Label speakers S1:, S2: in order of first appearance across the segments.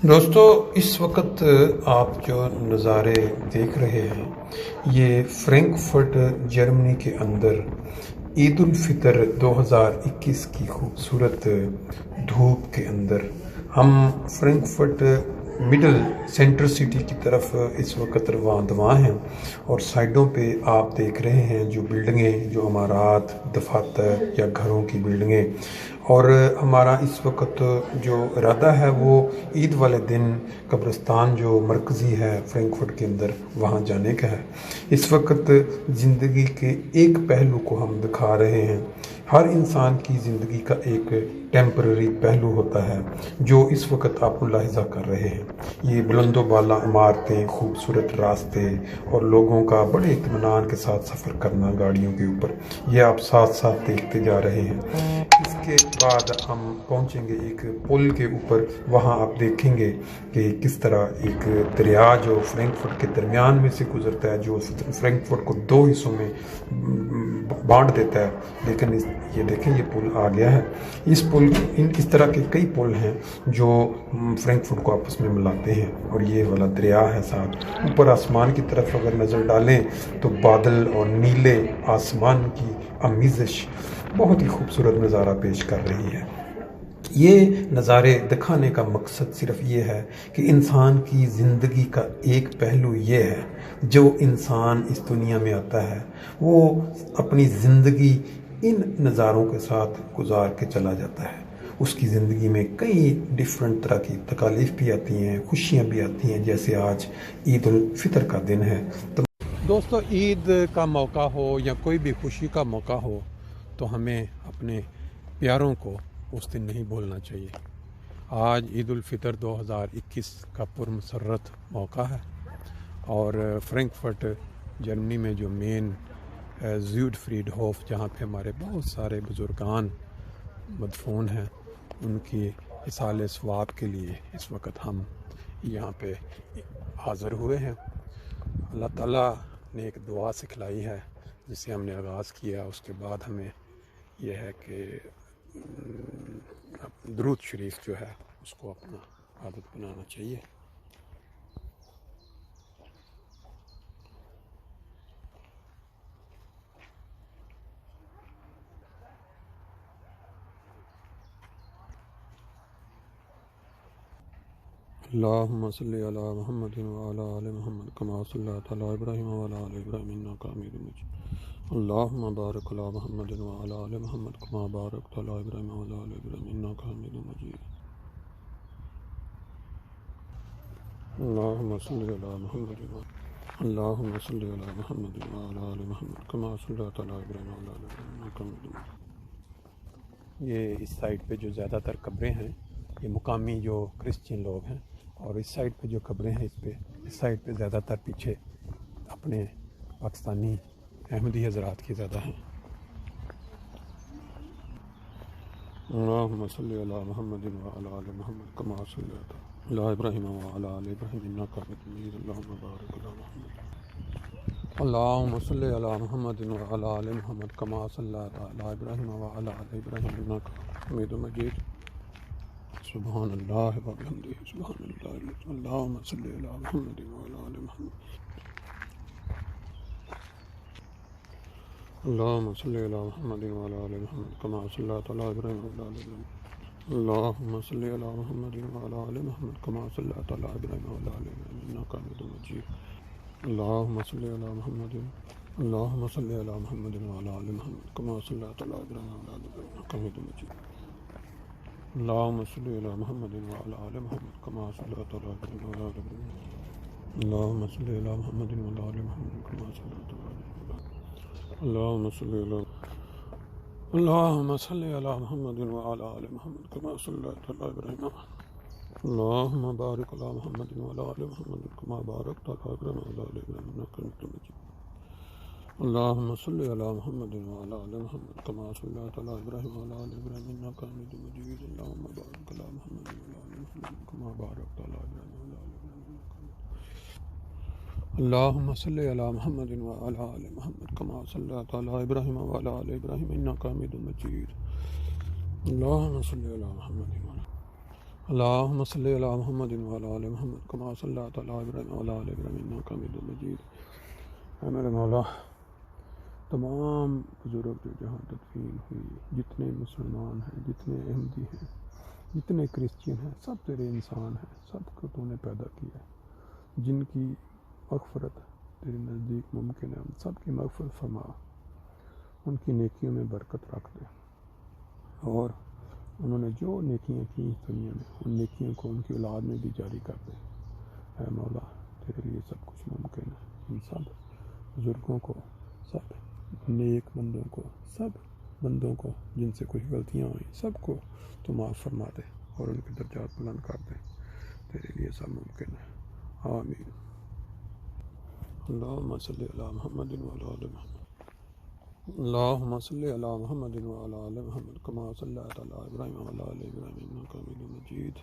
S1: دوستو، اس وقت آپ جو نظارے دیکھ رہے ہیں یہ فرینکفرٹ جرمنی کے اندر عید الفطر 2021 کی خوبصورت دھوپ کے اندر ہم فرینکفرٹ مڈل سینٹر سٹی کی طرف اس وقت رواں ہیں، اور سائڈوں پہ آپ دیکھ رہے ہیں جو بلڈنگیں، جو عمارات، دفاتر یا گھروں کی بلڈنگیں، اور ہمارا اس وقت جو ارادہ ہے وہ عید والے دن قبرستان جو مرکزی ہے فرینکفرٹ کے اندر وہاں جانے کا ہے۔ اس وقت زندگی کے ایک پہلو کو ہم دکھا رہے ہیں۔ ہر انسان کی زندگی کا ایک ٹیمپرری پہلو ہوتا ہے جو اس وقت آپ ملاحظہ کر رہے ہیں۔ یہ بلند و بالا عمارتیں، خوبصورت راستے اور لوگوں کا بڑے اطمینان کے ساتھ سفر کرنا گاڑیوں کے اوپر، یہ آپ ساتھ ساتھ دیکھتے جا رہے ہیں۔ اس کے بعد ہم پہنچیں گے ایک پل کے اوپر، وہاں آپ دیکھیں گے کہ کس طرح ایک دریا جو فرینکفرٹ کے درمیان میں سے گزرتا ہے، جو فرینکفرٹ کو دو حصوں میں بانٹ دیتا ہے، لیکن یہ دیکھیں یہ پل آ گیا ہے۔ اس طرح کے کئی پل ہیں جو فرینکفرٹ کو آپس میں ملاتے ہیں، اور یہ والا دریا ہے ساتھ۔ اوپر آسمان کی طرف اگر نظر ڈالیں تو بادل اور نیلے آسمان کی آمیزش بہت ہی خوبصورت نظارہ پیش کر رہی ہے۔ یہ نظارے دکھانے کا مقصد صرف یہ ہے کہ انسان کی زندگی کا ایک پہلو یہ ہے، جو انسان اس دنیا میں آتا ہے وہ اپنی زندگی ان نظاروں کے ساتھ گزار کے چلا جاتا ہے۔ اس کی زندگی میں کئی ڈیفرنٹ طرح کی تکالیف بھی آتی ہیں، خوشیاں بھی آتی ہیں، جیسے آج عید الفطر کا دن ہے۔ تو دوستو، عید کا موقع ہو یا کوئی بھی خوشی کا موقع ہو تو ہمیں اپنے پیاروں کو اس دن نہیں بھولنا چاہیے۔ آج عید الفطر 2021 کا پرمسرت موقع ہے، اور فرینکفرٹ جرمنی میں جو مین زیوڈ فریڈ ہوف، جہاں پہ ہمارے بہت سارے بزرگان مدفون ہیں، ان کی اصالِ ثواب کے لیے اس وقت ہم یہاں پہ حاضر ہوئے ہیں۔ اللہ تعالیٰ نے ایک دعا سکھلائی ہے جسے ہم نے آغاز کیا، اس کے بعد ہمیں یہ ہے کہ درود شریف جو ہے اس کو اپنا عادت بنانا چاہیے۔ اللہم صلی علی محمد وعلی آل محمد کما صلیت علی ابراہیم وعلی آل ابراہیم انک حمید مجید۔ اللہم بارک علی محمد وعلی آل محمد کما بارکت علی ابراہیم وعلی آل ابراہیم انک حمید مجید۔ اللہم صلی علی محمد اللہم صلی علی محمد وعلی آل محمد کما صلیت علی ابراہیم وعلی آل ابراہیم انک حمید مجید۔ یہ اس سائٹ پہ جو زیادہ تر قبریں ہیں یہ مقامی جو کرسچین لوگ ہیں، اور اس سائٹ پہ جو قبریں ہیں اس سائٹ پہ زیادہ تر پیچھے اپنے پاکستانی احمدی حضرات کی زیادہ ہیں۔ اللہم صلی علی محمد وعلی آل محمد کما صلیت علی ابراہیم وعلی آل ابراہیم انک حمید مجید۔ اللہم بارک علی محمد اللہم صلی علی محمد وعلی آل محمد کما صلیت علی ابراہیم وعلی آل ابراہیم انک حمید مجید۔ سبحان اللہ وبحمدہ، سبحان اللہ۔ اللہم صلی علی محمد وعلی آل محمد اللہم صلی علی محمد وعلی آل محمد کما صلیت علی ابراہیم وعلی آل ابراہیم اللہم صلی علی محمد وعلی آل محمد کما صلیت علی ابراہیم وعلی آل ابراہیم انک حمید مجید۔ اللہم صلی علی محمد اللہم صلی علی محمد وعلی آل محمد کما صلیت علی ابراہیم وعلی آل ابراہیم انک حمید مجید۔ اللہم صلی علی محمد وعلی آل محمد کما صلیت علی ابراہیم وعلی آل ابراہیم اللہم صلی علی محمد وعلی آل محمد کما صلیت علی اللہم صلی علی اللہم صلی علی محمد وعلی آل محمد کما صلیت علی ابراہیم اللہم بارک علی محمد وعلی آل محمد کما بارکت علی ابراہیم وعلی آل ابراہیم انک حمید مجید۔ اللہم صلی علی محمد وعلی آل محمد کما صلیت علی ابراہیم وعلی آل ابراہیم انک حمید مجید۔ اللہم بارک علی محمد وعلی آل محمد کما بارکت علی ابراہیم وعلی آل ابراہیم انک حمید۔ اللہم صلی علی محمد وعلی آل محمد کما صلیت علی ابراہیم وعلی آل ابراہیم انک حمید مجید۔ اللہم صلی علی محمد اللہم صلی علی محمد وعلی آل محمد کما صلیت علی ابراہیم وعلی آل ابراہیم انک حمید مجید۔ اے میرے مولا، تمام بزرگ جو جہاں تدفین ہوئی، جتنے مسلمان ہیں، جتنے احمدی ہیں، جتنے کرسچین ہیں، سب تیرے انسان ہیں، سب کو تو نے پیدا کیا ہے، جن کی مغفرت تیرے نزدیک ممکن ہے، ان سب کی مغفرت فرما، ان کی نیکیوں میں برکت رکھ دے، اور انہوں نے جو نیکیاں کی دنیا میں، ان نیکیوں کو ان کی اولاد میں بھی جاری کر دے۔ اے مولا، تیرے لیے سب کچھ ممکن ہے۔ ان سب بزرگوں کو، سب نیک بندوں کو، سب بندوں کو جن سے کچھ غلطیاں ہوئیں، سب کو تو معاف فرما دے اور ان کے درجات بلند کر دے۔ تیرے لیے سب ممکن ہے، آمین۔ اللہم صلی علی محمد وعلی آل محمد، اللہم صلی علی محمد وعلی آل محمد کما صلیت علی ابراہیم وعلی آل ابراہیم انک حمید مجید۔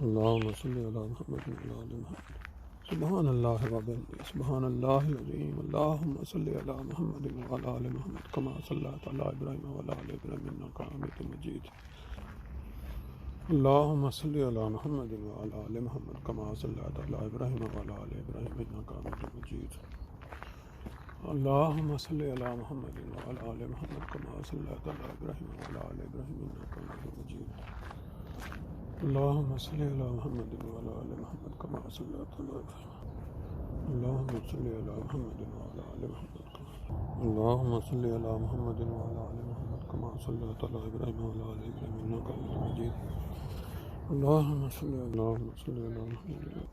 S1: اللہم صلی علی محمد وعلی آل محمد، سبحان اللہ وبحمدہ، سبحان اللہ العظیم۔ اللہم صلی علی محمد وعلی آل محمد کما صلیت علی ابراہیم وعلی آل ابراہیم انک حمید مجید۔ اللہم صلی علی محمد وعلی آل محمد کما صلیت علی ابراہیم وعلی آل ابراہیم انک حمید مجید۔ اللہم صلی علی محمد وعلی آل محمد کما صلیت علی ابراہیم وعلی آل ابراہیم انک حمید مجید۔ اللہم صلی علی محمد وعلی آل محمد کما صلیت علی ابراہیم، اللہم صلی علی محمد وعلی آل محمد کما، اللہم صلی علی محمد وعلی آل محمد کما صلیت علی ابراہیم وعلی آل ابراہیم انک حمید مجید۔ اللہم صلی علی محمد،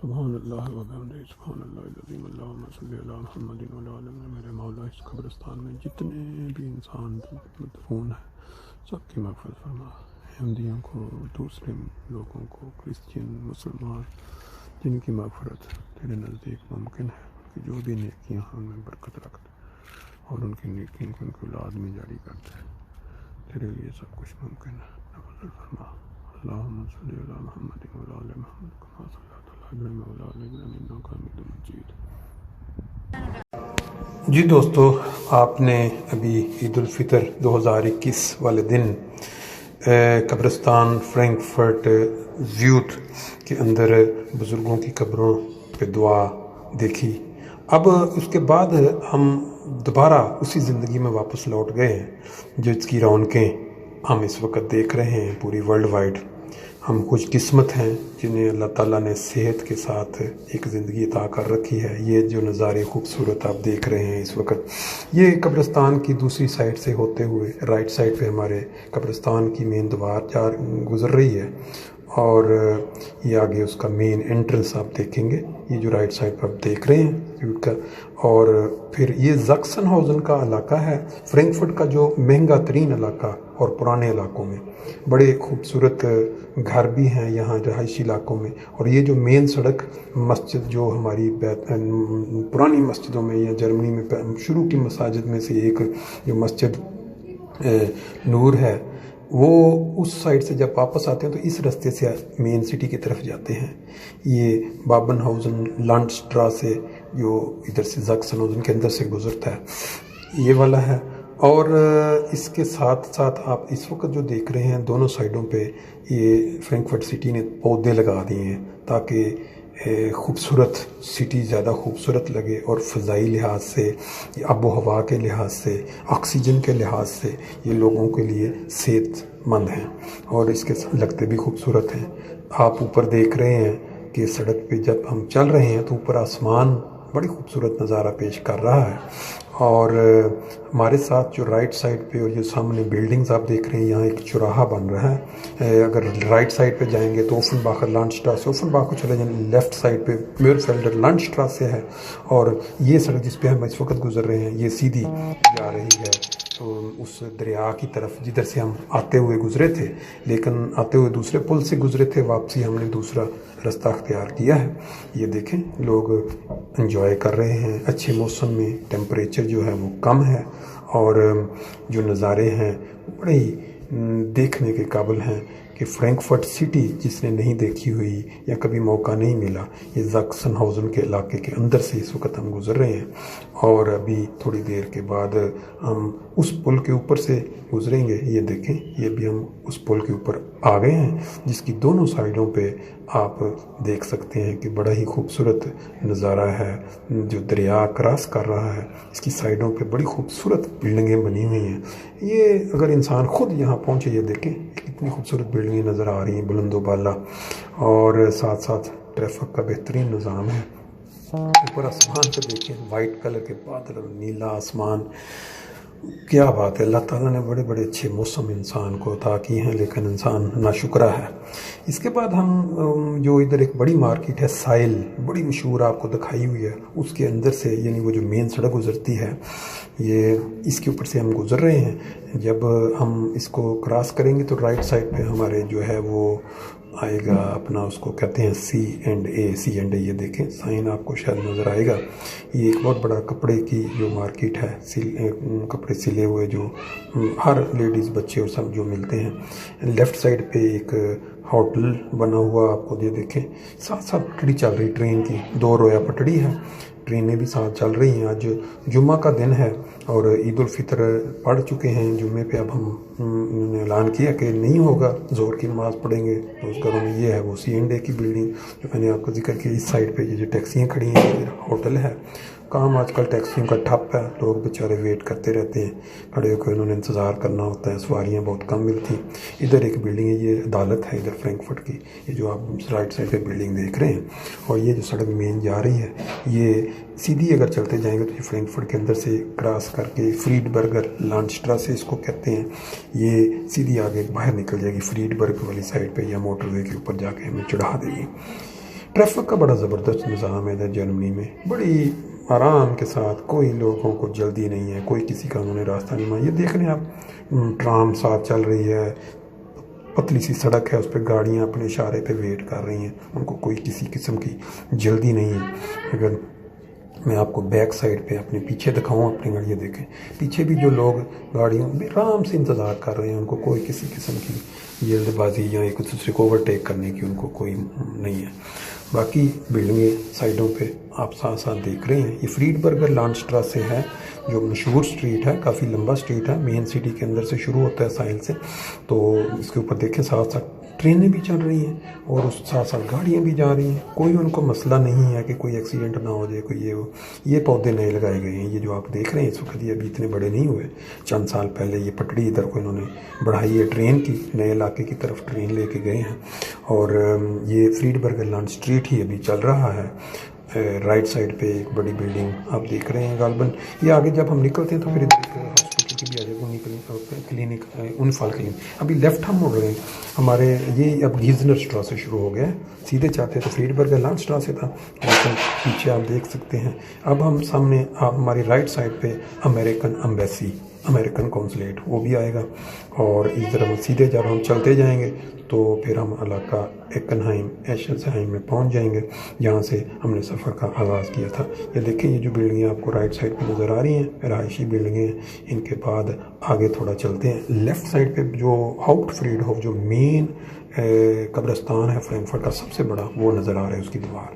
S1: سبحان اللہ وبحمدہ، سبحان اللہ العظیم۔ اللہم صلی علی محمد وعلی آل محمد۔ میرے مولا، اس قبرستان میں جتنے بھی انسان مدفون ہیں، سب کی مغفرت فرما، احمدیوں کو، دوسرے لوگوں کو، کرسچین، مسلمان، جن کی مغفرت تیرے نزدیک ممکن ہے، ان کی جو بھی نیکیاں ہیں ان میں برکت رکھ دے، اور ان کی نیکیوں کو ان کی اولاد میں جاری کر دے۔ تیرے لیے سب کچھ ممکن ہے، نوازل فرما۔ اللہم صلی علی محمد وعلی آل محمد کما صلیت علی ابراہیم وعلی آل ابراہیم انک حمید مجید۔ جی دوستو، آپ نے ابھی عید الفطر 2021 والے دن قبرستان فرینکفرٹ زیوت کے اندر بزرگوں کی قبروں پہ دعا دیکھی۔ اب اس کے بعد ہم دوبارہ اسی زندگی میں واپس لوٹ گئے ہیں، جس کی رونقیں ہم اس وقت دیکھ رہے ہیں پوری ورلڈ وائڈ۔ ہم خوش قسمت ہیں جنہیں اللہ تعالیٰ نے صحت کے ساتھ ایک زندگی عطا کر رکھی ہے۔ یہ جو نظارے خوبصورت آپ دیکھ رہے ہیں اس وقت، یہ قبرستان کی دوسری سائڈ سے ہوتے ہوئے رائٹ سائڈ پہ ہمارے قبرستان کی مین دیوار گزر رہی ہے، اور یہ آگے اس کا مین انٹرنس آپ دیکھیں گے، یہ جو رائٹ سائڈ پہ آپ دیکھ رہے ہیں کا، اور پھر یہ زکسن ہاؤزن کا علاقہ ہے، فرینکفرٹ کا جو مہنگا ترین علاقہ، اور پرانے علاقوں میں بڑے خوبصورت گھر بھی ہیں یہاں رہائشی علاقوں میں۔ اور یہ جو مین سڑک مسجد جو ہماری پرانی مسجدوں میں یا جرمنی میں شروع کی مساجد میں سے ایک جو مسجد نور ہے، وہ اس سائڈ سے جب واپس آتے ہیں تو اس راستے سے مین سٹی کی طرف جاتے ہیں۔ یہ بابن ہاؤزن لانڈ سٹرا سے جو ادھر سے زکسن ہاؤزن کے اندر سے گزرتا ہے، یہ والا ہے۔ اور اس کے ساتھ ساتھ آپ اس وقت جو دیکھ رہے ہیں دونوں سائڈوں پہ یہ فرینکفرٹ سٹی نے پودے لگا دیے ہیں تاکہ خوبصورت سٹی زیادہ خوبصورت لگے، اور فضائی لحاظ سے، آب و ہوا کے لحاظ سے، آکسیجن کے لحاظ سے یہ لوگوں کے لیے صحت مند ہیں، اور اس کے لگتے بھی خوبصورت ہیں۔ آپ اوپر دیکھ رہے ہیں کہ سڑک پہ جب ہم چل رہے ہیں تو اوپر آسمان بڑی خوبصورت نظارہ پیش کر رہا ہے، اور ہمارے ساتھ جو رائٹ سائڈ پہ اور جو سامنے بلڈنگز آپ دیکھ رہے ہیں، یہاں ایک چوراہا بن رہا ہے۔ اگر رائٹ سائڈ پہ جائیں گے تو اوفن باخر لانڈ سٹراس، اوفن باخر چلے جائیں، لیفٹ سائڈ پہ میورفیلڈر لانڈ سٹراس سے ہے، اور یہ سڑک جس پہ ہم اس وقت گزر رہے ہیں یہ سیدھی جا رہی ہے اس دریا کی طرف جدھر سے ہم آتے ہوئے گزرے تھے، لیکن آتے ہوئے دوسرے پل سے گزرے تھے، واپسی ہم نے دوسرا راستہ اختیار کیا ہے۔ یہ دیکھیں لوگ انجوائے کر رہے ہیں، اچھے موسم میں ٹیمپریچر جو ہے وہ کم ہے، اور جو نظارے ہیں بڑے ہی دیکھنے کے قابل ہیں کہ فرینکفرٹ سٹی جس نے نہیں دیکھی ہوئی یا کبھی موقع نہیں ملا، یہ زاکسنہاؤزن کے علاقے کے اندر سے اس وقت ہم گزر رہے ہیں، اور ابھی تھوڑی دیر کے بعد ہم اس پل کے اوپر سے گزریں گے۔ یہ دیکھیں، یہ بھی ہم اس پل کے اوپر آ گئے ہیں، جس کی دونوں سائڈوں پہ آپ دیکھ سکتے ہیں کہ بڑا ہی خوبصورت نظارہ ہے جو دریا کراس کر رہا ہے۔ اس کی سائڈوں پہ بڑی خوبصورت بلڈنگیں بنی ہوئی ہیں۔ یہ اگر انسان خود یہاں پہنچے، یہ دیکھیں کتنی خوبصورت بلڈنگیں نظر آ رہی ہیں بلند و بالا، اور ساتھ ساتھ ٹریفک کا بہترین نظام ہے۔ اوپر آسمان پہ دیکھیں، وائٹ کلر کے بادل، نیلا آسمان، کیا بات ہے! اللہ تعالیٰ نے بڑے بڑے اچھے موسم انسان کو عطا کیے ہیں، لیکن انسان ناشکرہ ہے۔ اس کے بعد ہم جو ادھر ایک بڑی مارکیٹ ہے سائل، بڑی مشہور، آپ کو دکھائی ہوئی ہے، اس کے اندر سے، یعنی وہ جو مین سڑک گزرتی ہے، یہ اس کے اوپر سے ہم گزر رہے ہیں۔ جب ہم اس کو کراس کریں گے تو رائٹ سائڈ پہ ہمارے جو ہے وہ آئے گا اپنا، اس کو کہتے ہیں C&A، یہ دیکھیں سائن آپ کو شاید نظر آئے گا۔ یہ ایک بہت بڑا کپڑے کی جو مارکیٹ ہے، کپڑے سلے ہوئے جو ہر لیڈیز، بچے اور سب جو ملتے ہیں۔ لیفٹ سائڈ پہ ایک ہوٹل بنا ہوا آپ کو یہ دیکھیں، ساتھ ساتھ پٹڑی چل رہی ٹرین کی، 2 رویا پٹڑی ہے، ٹرینیں بھی ساتھ چل رہی ہیں۔ آج جمعہ کا دن ہے اور عید الفطر پڑھ چکے ہیں۔ جمعے پہ اب انہوں نے اعلان کیا کہ نہیں ہوگا، ظہر کی نماز پڑھیں گے، تو اس گھروں میں یہ ہے وہ C&A کی بلڈنگ جو میں نے آپ کو ذکر کیا۔ اس سائڈ پہ یہ جو ٹیکسیاں کھڑی ہیں، یہ ہوٹل ہے۔ کام آج کل ٹیکسیوں کا ٹھپ ہے، لوگ بیچارے ویٹ کرتے رہتے ہیں، کھڑے ہو کے انہوں نے انتظار کرنا ہوتا ہے، سواریاں بہت کم ملتی ہیں۔ ادھر ایک بلڈنگ ہے، یہ عدالت ہے ادھر فرینکفرٹ کی، یہ جو آپ رائٹ سائڈ پہ بلڈنگ دیکھ رہے ہیں، اور یہ جو سڑک مین جا رہی ہے، یہ سیدھی اگر چلتے جائیں گے تو یہ فرینکفرٹ کے اندر سے کراس کر کے فریڈ برگر لانڈسٹرا سے اس کو کہتے ہیں، یہ سیدھی آگے باہر نکل جائے گی فریڈ برگر والی سائڈ پہ، یا موٹر وے کے اوپر جا کے ہمیں چڑھا دے گی۔ ٹریفک کا بڑا زبردست نظام ہے ادھر جرمنی میں، بڑی آرام کے ساتھ، کوئی لوگوں کو جلدی نہیں ہے، کوئی کسی کا انہوں نے راستہ نہیں مانا۔ یہ دیکھ رہے ہیں آپ، ٹرام ساتھ چل رہی ہے، پتلی سی سڑک ہے، اس پہ گاڑیاں اپنے اشارے پہ ویٹ کر رہی ہیں، ان کو کوئی کسی قسم کی جلدی نہیں ہے۔ اگر میں آپ کو بیک سائڈ پہ اپنے پیچھے دکھاؤں اپنی گاڑی، دیکھیں پیچھے بھی جو لوگ گاڑیوں میں آرام سے انتظار کر رہے ہیں، ان کو کوئی کسی قسم کی جلد بازی یا ایک دوسرے کو اوورٹیک کرنے کی ان کو کوئی نہیں ہے۔ باقی بلڈنگیں سائڈوں پہ آپ ساتھ ساتھ دیکھ رہے ہیں۔ یہ فریڈ برگر لانڈسٹرا سے ہے، جو مشہور سٹریٹ ہے، کافی لمبا سٹریٹ ہے، مین سٹی کے اندر سے شروع ہوتا ہے ساحل سے، تو اس کے اوپر دیکھیں ساتھ ساتھ ٹرینیں بھی چل رہی ہیں اور اس ساتھ ساتھ گاڑیاں بھی جا رہی ہیں، کوئی ان کو مسئلہ نہیں ہے کہ کوئی ایکسیڈنٹ نہ ہو جائے، کوئی یہ ہو۔ یہ پودے نئے لگائے گئے ہیں، یہ جو آپ دیکھ رہے ہیں اس وقت، یہ ابھی اتنے بڑے نہیں ہوئے، چند سال پہلے یہ پٹڑی ادھر کو انہوں نے بڑھائی ہے ٹرین کی، نئے علاقے کی طرف ٹرین لے کے گئے ہیں، اور یہ فریڈ برگر لانڈ اسٹریٹ ہی ابھی چل رہا ہے۔ رائٹ سائڈ پہ ایک بڑی بلڈنگ آپ دیکھ رہے ہیں غالباً، یہ آگے جب ہم نکلتے ہیں تو پھر ہاسپٹل کی بھی آ جائے گا، کلینک انفال کلینک۔ ابھی لیفٹ ہم مڑ رہے ہیں، ہمارے یہ اب گیزنر اسٹرا سے شروع ہو گیا ہے، سیدھے چاہتے تو فریڈ برگر لانڈ اسٹرا سے تھا، لیکن پیچھے آپ دیکھ سکتے ہیں اب ہم سامنے، آپ ہماری رائٹ سائڈ پہ امریکن ایمبیسی، امریکن کونسلیٹ وہ بھی آئے گا، اور اس طرح سیدھے جب ہم چلتے جائیں گے تو پھر ہم علاقہ ایشنسہائم میں پہنچ جائیں گے، جہاں سے ہم نے سفر کا آغاز کیا تھا۔ یہ دیکھیں، یہ جو بلڈنگیں آپ کو رائٹ سائڈ پہ نظر آ رہی ہیں رہائشی بلڈنگیں ہیں، ان کے بعد آگے تھوڑا چلتے ہیں، لیفٹ سائڈ پہ جو ہاؤپٹ فریڈ ہوف جو مین قبرستان ہے فرینکفرٹ کا سب سے بڑا، وہ نظر آ رہا ہے اس کی دیوار۔